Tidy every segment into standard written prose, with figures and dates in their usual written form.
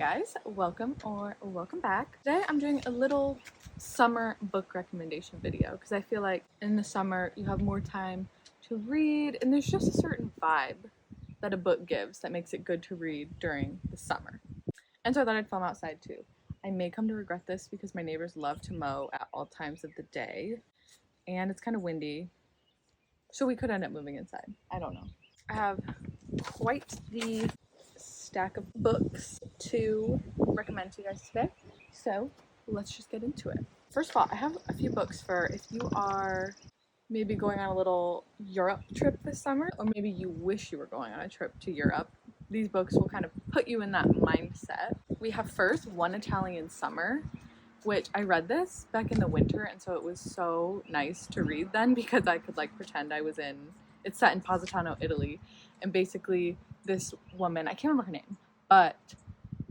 guys, welcome back. Today I'm doing a little summer book recommendation video because I feel like in the summer you have more time to read and there's just a certain vibe that a book gives that makes it good to read during the summer. And so I thought I'd film outside too. I may come to regret this because my neighbors love to mow at all times of the day and it's kind of windy, so we could end up moving inside. I don't know. I have quite the stack of books to recommend to you guys today, so let's just get into it. First of all, I have a few books for if you are maybe going on a little Europe trip this summer, or maybe you wish you were going on a trip to Europe. These books will kind of put you in that mindset. We have first One Italian Summer, which I read this back in the winter, and so it was so nice to read then because I could like pretend I was in, it's set in Positano, Italy, and basically this woman, I can't remember her name, but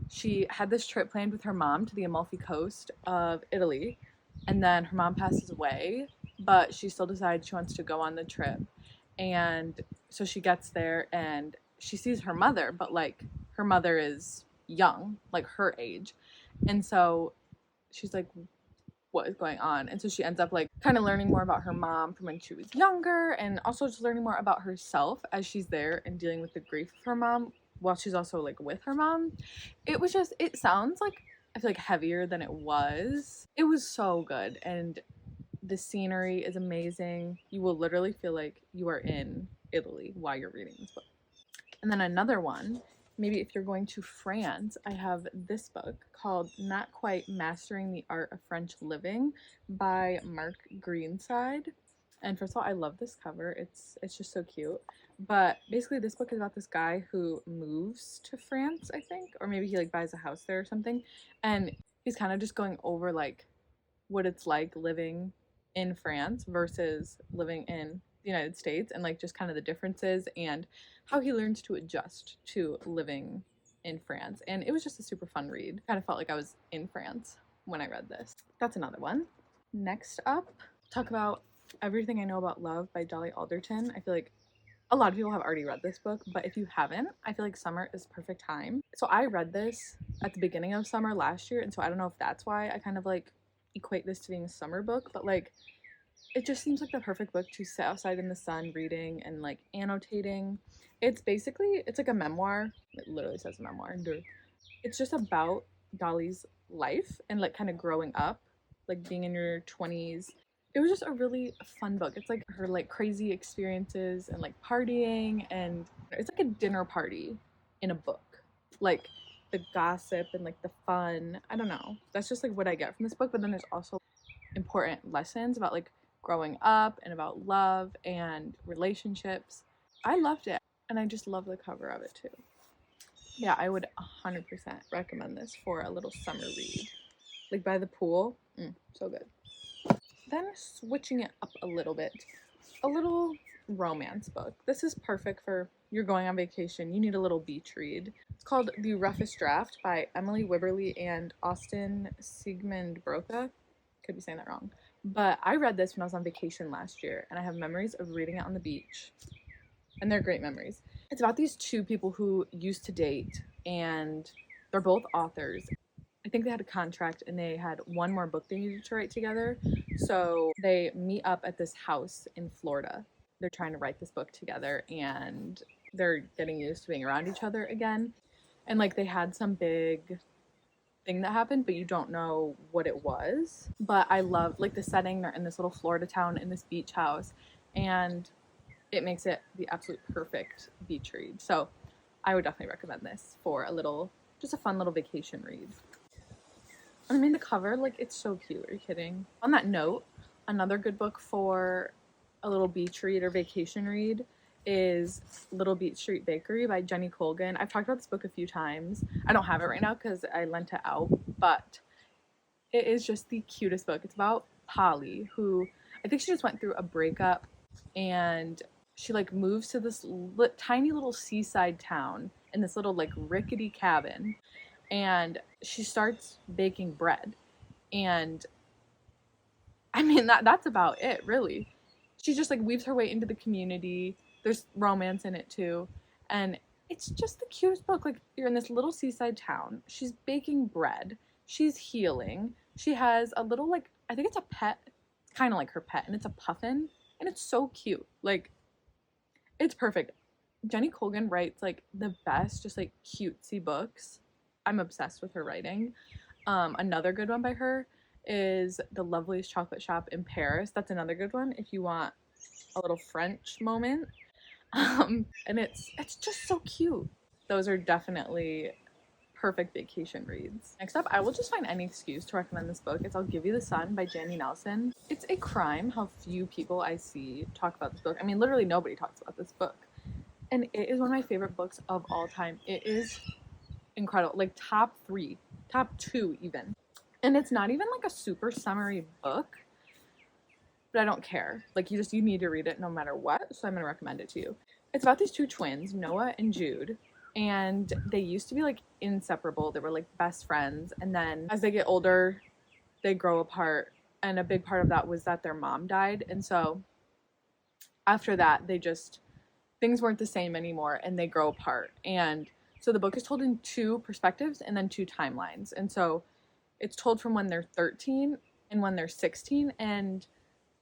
she had this trip planned with her mom to the Amalfi Coast of Italy, and then her mom passes away, but she still decides she wants to go on the trip. And so she gets there and she sees her mother, but like her mother is young, like her age, and so she's like, what is going on? And so she ends up like kind of learning more about her mom from when she was younger, and also just learning more about herself as she's there and dealing with the grief of her mom while she's also like with her mom. It was just, it sounds like, I feel like heavier than it was. It was so good, and the scenery is amazing. You will literally feel like you are in Italy while you're reading this book. And then another one, maybe if you're going to France, I have this book called Not Quite Mastering the Art of French Living by Mark Greenside. And first of all, I love this cover. It's just so cute. But basically this book is about this guy who moves to France, I think, or maybe he like buys a house there or something. And he's kind of just going over like what it's like living in France versus living in the United States, and like just kind of the differences and how he learns to adjust to living in France. And it was just a super fun read. Kind of felt like I was in France when I read this. That's another one. Next up, talk about Everything I Know About Love by Dolly Alderton. I feel like a lot of people have already read this book, but if you haven't, I feel like summer is perfect time. So I read this at the beginning of summer last year, and so I don't know if that's why I kind of like equate this to being a summer book, but like it just seems like the perfect book to sit outside in the sun reading and like annotating. It's basically, it's like a memoir. It literally says memoir. It's just about Dolly's life and like kind of growing up, like being in your 20s. It was just a really fun book. It's like her like crazy experiences and like partying, and it's like a dinner party in a book. Like the gossip and like the fun. I don't know. That's just like what I get from this book. But then there's also important lessons about like growing up and about love and relationships. I loved it, and I just love the cover of it too. Yeah, I would 100% recommend this for a little summer read, like by the pool. So good. Then switching it up a little bit, a little romance book. This is perfect for you're going on vacation, you need a little beach read. It's called The Roughest Draft by Emily Wibberley and Austin Sigmund Broca. Could be saying that wrong. But I read this when I was on vacation last year, and I have memories of reading it on the beach, and they're great memories. It's about these two people who used to date, and they're both authors. I think they had a contract, and they had one more book they needed to write together, so they meet up at this house in Florida. They're trying to write this book together, and they're getting used to being around each other again, and like they had some big thing that happened, but you don't know what it was. But I love like the setting. They're in this little Florida town in this beach house, and it makes it the absolute perfect beach read. So I would definitely recommend this for a little, just a fun little vacation read. And I mean the cover, like it's so cute. Are you kidding? On that note, another good book for a little beach read or vacation read is Little Beach Street Bakery by Jenny Colgan. I've talked about this book a few times. I don't have it right now because I lent it out, but it is just the cutest book. It's about Polly, who I think she just went through a breakup, and she like moves to this tiny little seaside town in this little like rickety cabin, and she starts baking bread. And I mean that's about it really. She just like weaves her way into the community. There's romance in it too, and It's just the cutest book. Like, you're in this little seaside town. She's baking bread. She's healing. She has a little, like, I think it's a pet. It's kind of like her pet, and it's a puffin, and it's so cute. Like, it's perfect. Jenny Colgan writes, like, the best, just, like, cutesy books. I'm obsessed with her writing. Another good one by her is The Loveliest Chocolate Shop in Paris. That's another good one if you want a little French moment. And it's just so cute. Those are definitely perfect vacation reads. Next up, I will just find any excuse to recommend this book. It's I'll Give You the Sun by Jandy Nelson. It's a crime how few people I see talk about this book. I mean, literally nobody talks about this book. And it is one of my favorite books of all time. It is incredible. Like top 3, top 2 even. And it's not even like a super summary book, but I don't care. Like, you need to read it no matter what, so I'm going to recommend it to you. It's about these 2 twins, Noah and Jude, and they used to be, like, inseparable. They were, like, best friends, and then as they get older, they grow apart, and a big part of that was that their mom died, and so after that, things weren't the same anymore, and they grow apart. And so the book is told in 2 perspectives and then 2 timelines, and so it's told from when they're 13 and when they're 16, and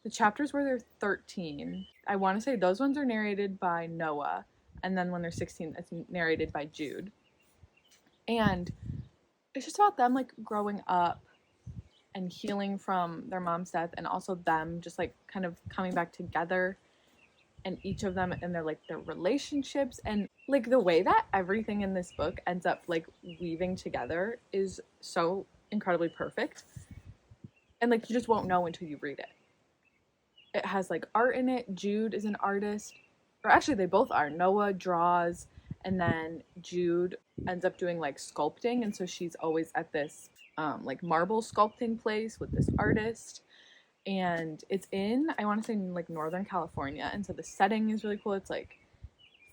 the chapters where they're 13, I want to say those ones are narrated by Noah, and then when they're 16, it's narrated by Jude. And it's just about them, like, growing up and healing from their mom's death, and also them just, like, kind of coming back together, and each of them and their relationships, and, like, the way that everything in this book ends up, like, weaving together is so incredibly perfect. And, like, you just won't know until you read it. It has, like, art in it. Jude is an artist. Or actually, they both are. Noah draws, and then Jude ends up doing, like, sculpting. And so she's always at this, like, marble sculpting place with this artist. And it's in, I want to say, like, Northern California. And so the setting is really cool. It's, like,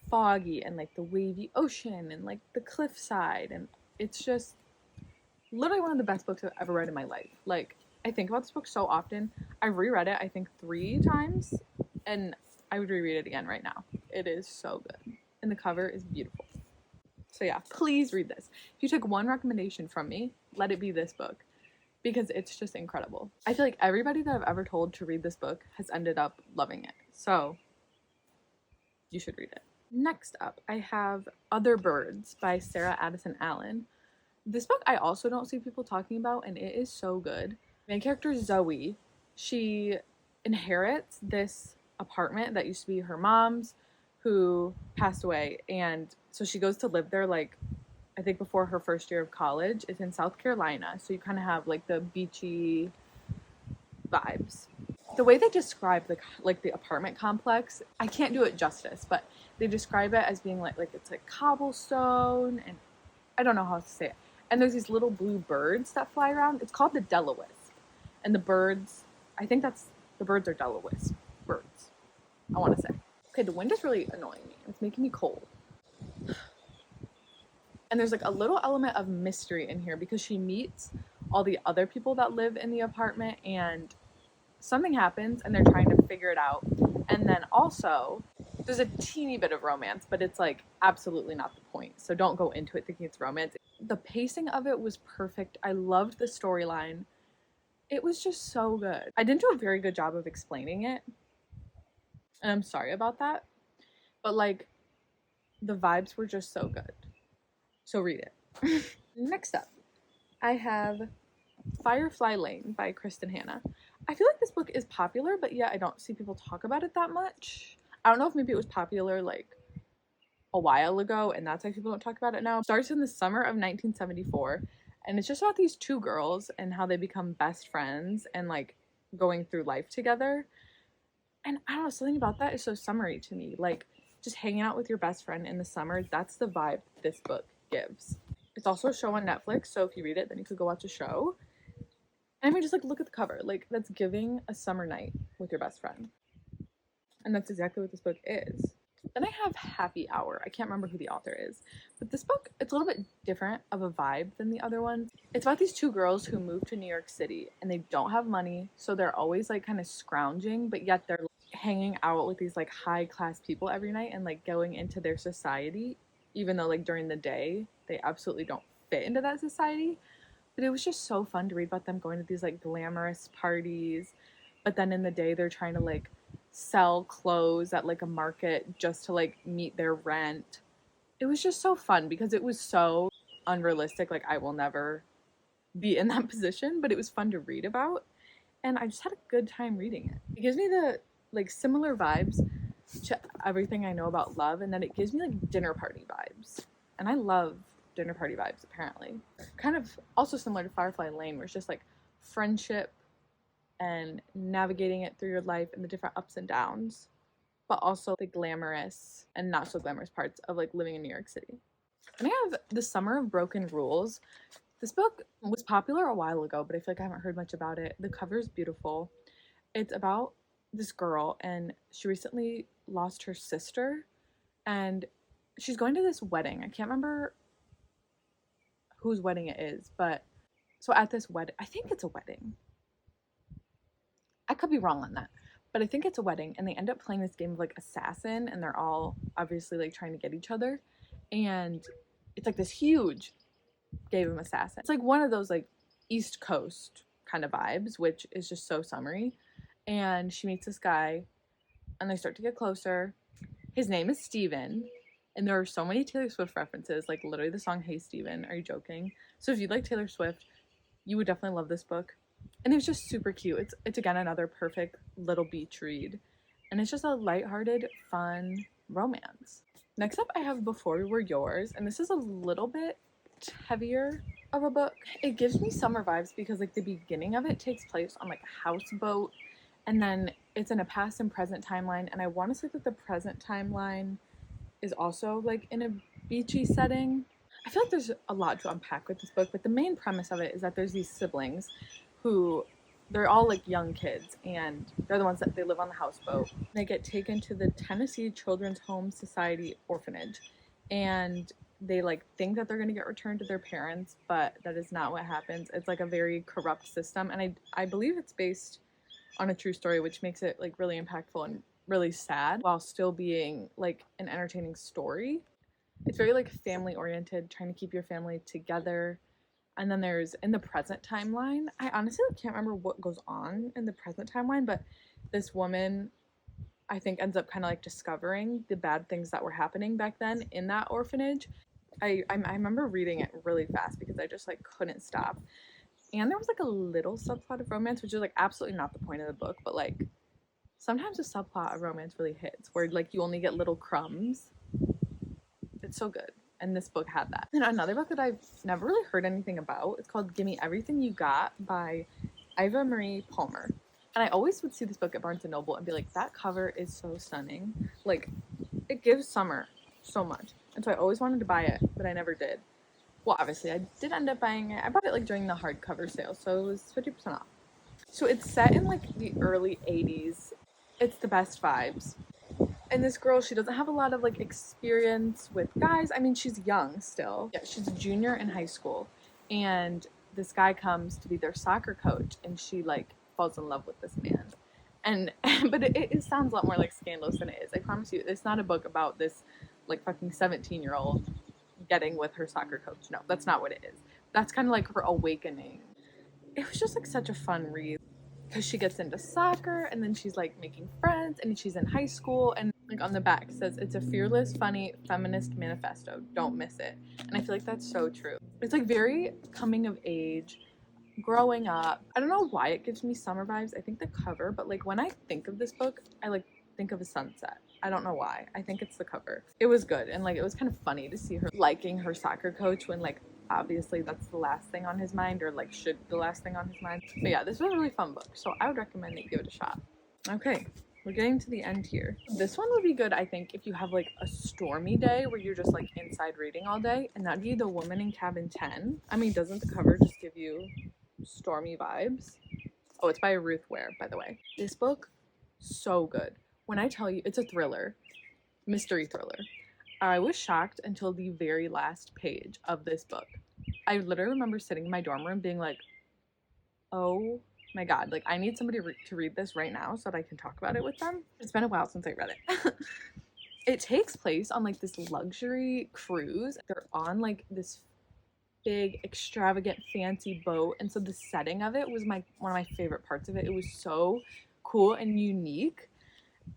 foggy and, like, the wavy ocean and, like, the cliffside. And it's just literally one of the best books I've ever read in my life. Like, I think about this book so often. I've reread it, I think, 3 times, and I would reread it again right now. It is so good, and the cover is beautiful. So yeah, please read this. If you took one recommendation from me, let it be this book, because it's just incredible. I feel like everybody that I've ever told to read this book has ended up loving it, so you should read it. Next up, I have Other Birds by Sarah Addison Allen. This book I also don't see people talking about, and it is so good. Main character Zoe, she inherits this apartment that used to be her mom's, who passed away, and so she goes to live there, like, I think before her first year of college. It's in South Carolina, so you kind of have, like, the beachy vibes. The way they describe the apartment complex, I can't do it justice, but they describe it as being like it's like cobblestone, and I don't know how to say it. And there's these little blue birds that fly around. It's called the Delawisp. And the birds, I think the birds are Delawisp birds, I want to say. Okay, the wind is really annoying me. It's making me cold. And there's, like, a little element of mystery in here because she meets all the other people that live in the apartment, and something happens and they're trying to figure it out. And then also, there's a teeny bit of romance, but it's, like, absolutely not the point. So don't go into it thinking it's romance. The pacing of it was perfect. I loved the storyline. It was just so good. I didn't do a very good job of explaining it, and I'm sorry about that, but, like, the vibes were just so good. So read it. Next up, I have Firefly Lane by Kristen Hanna. I feel like this book is popular, but yeah, I don't see people talk about it that much. I don't know if maybe it was popular, like, a while ago, and that's why people don't talk about it now. It starts in the summer of 1974, and it's just about these 2 girls and how they become best friends and, like, going through life together. And I don't know, something about that is so summery to me. Like, just hanging out with your best friend in the summer, that's the vibe this book gives. It's also a show on Netflix, so if you read it, then you could go watch a show. And I mean, just, like, look at the cover. Like, that's giving a summer night with your best friend. And that's exactly what this book is. Then I have Happy Hour. I can't remember who the author is, but this book, it's a little bit different of a vibe than the other ones. It's about these 2 girls who move to New York City, and they don't have money, so they're always, like, kind of scrounging, but yet they're hanging out with these, like, high class people every night and, like, going into their society. even though like during the day they absolutely don't fit into that society. But it was just so fun to read about them going to these like glamorous parties, but then in the day they're trying to like sell clothes at like a market just to like meet their rent. It was just so fun because it was so unrealistic. Like I will never be in that position, but it was fun to read about, and I just had a good time reading it. It gives me the like similar vibes to everything I know about love, and then it gives me like dinner party vibes. And I love dinner party vibes apparently. Kind of also similar to Firefly Lane, where it's just like friendship and navigating it through your life and the different ups and downs, but also the glamorous and not so glamorous parts of like living in New York City. And I have The Summer of Broken Rules. This book was popular a while ago, but I feel like I haven't heard much about it. The cover is beautiful. It's about this girl, and she recently lost her sister, and she's going to this wedding. I can't remember whose wedding it is, but so at this wedding, I think it's a wedding. I could be wrong on that, but I think it's a wedding, and they end up playing this game of like assassin, and they're all obviously like trying to get each other, and it's like this huge game of assassin. It's like one of those like East Coast kind of vibes, which is just so summery. And she meets this guy, and they start to get closer. His name is Steven, and there are so many Taylor Swift references, like literally the song Hey Steven, are you joking? So if you like Taylor Swift, you would definitely love this book. And it was just super cute. It's again another perfect little beach read, and it's just a lighthearted, fun romance. Next up I have Before We Were Yours, and this is a little bit heavier of a book. It gives me summer vibes because like the beginning of it takes place on like a houseboat, and then it's in a past and present timeline, and I want to say that the present timeline is also like in a beachy setting. I feel like there's a lot to unpack with this book, but the main premise of it is that there's these siblings who they're all like young kids, and they're the ones that they live on the houseboat. They get taken to the Tennessee Children's Home Society orphanage, and they like think that they're going to get returned to their parents, but that is not what happens. It's like a very corrupt system, and I believe it's based on a true story, which makes it like really impactful and really sad while still being like an entertaining story. It's very like family oriented, trying to keep your family together. And then there's in the present timeline, I honestly can't remember what goes on in the present timeline, but this woman I think ends up kind of like discovering the bad things that were happening back then in that orphanage. I remember reading it really fast because I just like couldn't stop. And there was like a little subplot of romance, which is like absolutely not the point of the book, but like sometimes a subplot of romance really hits where like you only get little crumbs. It's so good. And this book had that. And another book that I've never really heard anything about, it's called Gimme Everything You Got by Iva Marie Palmer. And I always would see this book at Barnes & Noble and be like, that cover is so stunning. Like, it gives summer so much. And so I always wanted to buy it, but I never did. Well, obviously, I did end up buying it. I bought it like during the hardcover sale, so it was 50% off. So it's set in like the early 80s. It's the best vibes. And this girl, she doesn't have a lot of like experience with guys. I mean, she's young still. Yeah, she's a junior in high school. And this guy comes to be their soccer coach, and she like falls in love with this man. And but it sounds a lot more like scandalous than it is. I promise you, it's not a book about this like fucking 17-year-old getting with her soccer coach. No, that's not what it is. That's kind of like her awakening. It was just like such a fun read because she gets into soccer, and then she's like making friends, and she's in high school, and like on the back says it's a fearless, funny, feminist manifesto. Don't miss it. And I feel like that's so true. It's like very coming of age, growing up. I don't know why it gives me summer vibes. I think the cover, but like when I think of this book, I like think of a sunset. I don't know why. I think it's the cover. It was good, and like it was kind of funny to see her liking her soccer coach when like obviously that's the last thing on his mind, or like should be the last thing on his mind. But yeah, this was a really fun book, so I would recommend that you give it a shot. Okay, we're getting to the end here. This one would be good, I think, if you have like a stormy day where you're just like inside reading all day, and that'd be The Woman in Cabin 10. I mean, doesn't the cover just give you stormy vibes? Oh, it's by Ruth Ware, by the way. This book, so good. When I tell you, it's a thriller, mystery thriller. I was shocked until the very last page of this book. I literally remember sitting in my dorm room being like, oh my god, like I need somebody to read this right now so that I can talk about it with them. It's been a while since I read it. It takes place on like this luxury cruise. They're on like this big, extravagant, fancy boat, and so the setting of it was one of my favorite parts of it. It was so cool and unique.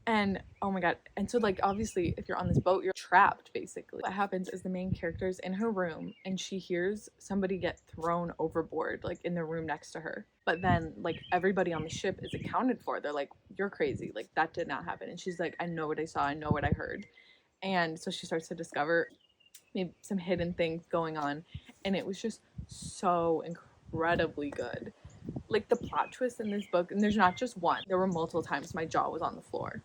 And oh my god, and so like obviously if you're on this boat, you're trapped basically. What happens is the main character's in her room and she hears somebody get thrown overboard like in the room next to her. But then like everybody on the ship is accounted for. They're like, you're crazy, like that did not happen. And she's like, I know what I saw, I know what I heard. And so she starts to discover maybe some hidden things going on, and it was just so incredibly good. Like the plot twist in this book, and there's not just one, there were multiple times my jaw was on the floor.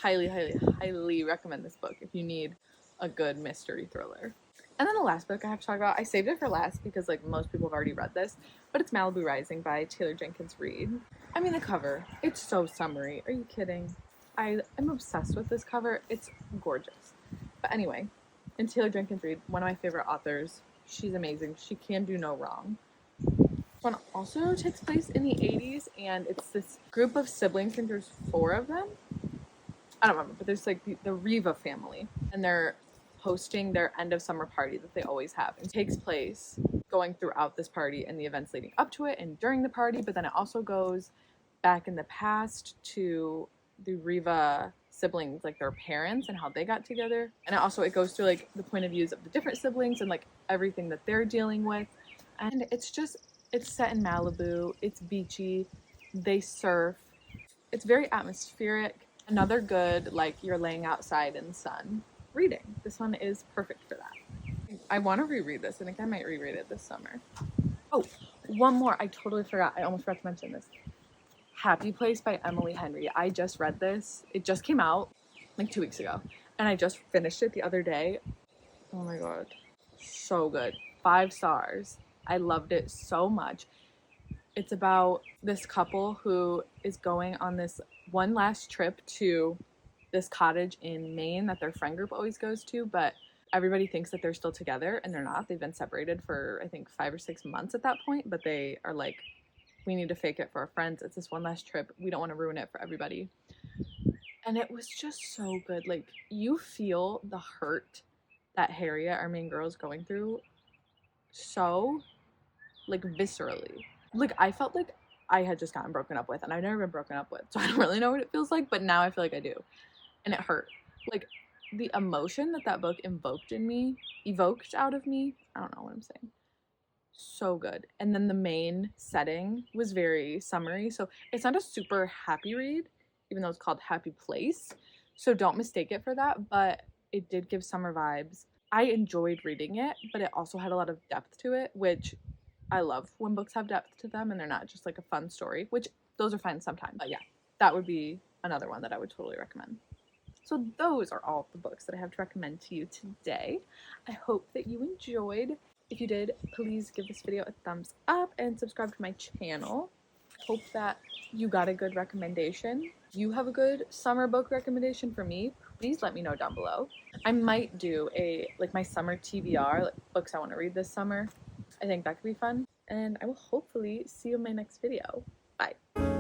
Highly, highly, highly recommend this book if you need a good mystery thriller. And then the last book I have to talk about, I saved it for last because like most people have already read this, but it's Malibu Rising by Taylor Jenkins Reid. I mean, the cover, it's so summery. Are you kidding? I'm obsessed with this cover. It's gorgeous. But anyway, and Taylor Jenkins Reid, one of my favorite authors. She's amazing. She can do no wrong. This one also takes place in the 80s, and it's this group of siblings. I think there's 4 of them. I don't remember, but there's like the Riva family, and they're hosting their end of summer party that they always have. It takes place going throughout this party and the events leading up to it and during the party, but then it also goes back in the past to the Riva siblings, like their parents and how they got together. And it goes through like the point of views of the different siblings and like everything that they're dealing with. And it's set in Malibu. It's beachy. They surf. It's very atmospheric. Another good, like you're laying outside in the sun reading. This one is perfect for that. I want to reread this. I think I might reread it this summer. Oh, one more. I totally forgot. I almost forgot to mention this. Happy Place by Emily Henry. I just read this. It just came out like 2 weeks ago, and I just finished it the other day. Oh my god. So good. 5 stars. I loved it so much. It's about this couple who is going on this one last trip to this cottage in Maine that their friend group always goes to, but everybody thinks that they're still together, and they're not. They've been separated for, I think, 5 or 6 months at that point, but they are like, we need to fake it for our friends. It's this one last trip. We don't want to ruin it for everybody. And it was just so good. Like, you feel the hurt that Harriet, our main girl, is going through so, like, viscerally. Like, I felt like I had just gotten broken up with, and I've never been broken up with, so I don't really know what it feels like, but now I feel like I do. And it hurt. Like, the emotion that book evoked out of me, I don't know what I'm saying. So good. And then the main setting was very summery, so it's not a super happy read, even though it's called Happy Place, so don't mistake it for that, but it did give summer vibes. I enjoyed reading it, but it also had a lot of depth to it, which I love when books have depth to them and they're not just like a fun story, which those are fine sometimes. But yeah, that would be another one that I would totally recommend. So those are all the books that I have to recommend to you today. I hope that you enjoyed. If you did, please give this video a thumbs up and subscribe to my channel. Hope that you got a good recommendation. You have a good summer book recommendation for me, please let me know down below. I might do my summer TBR, like books I want to read this summer. I think that could be fun. And I will hopefully see you in my next video. Bye.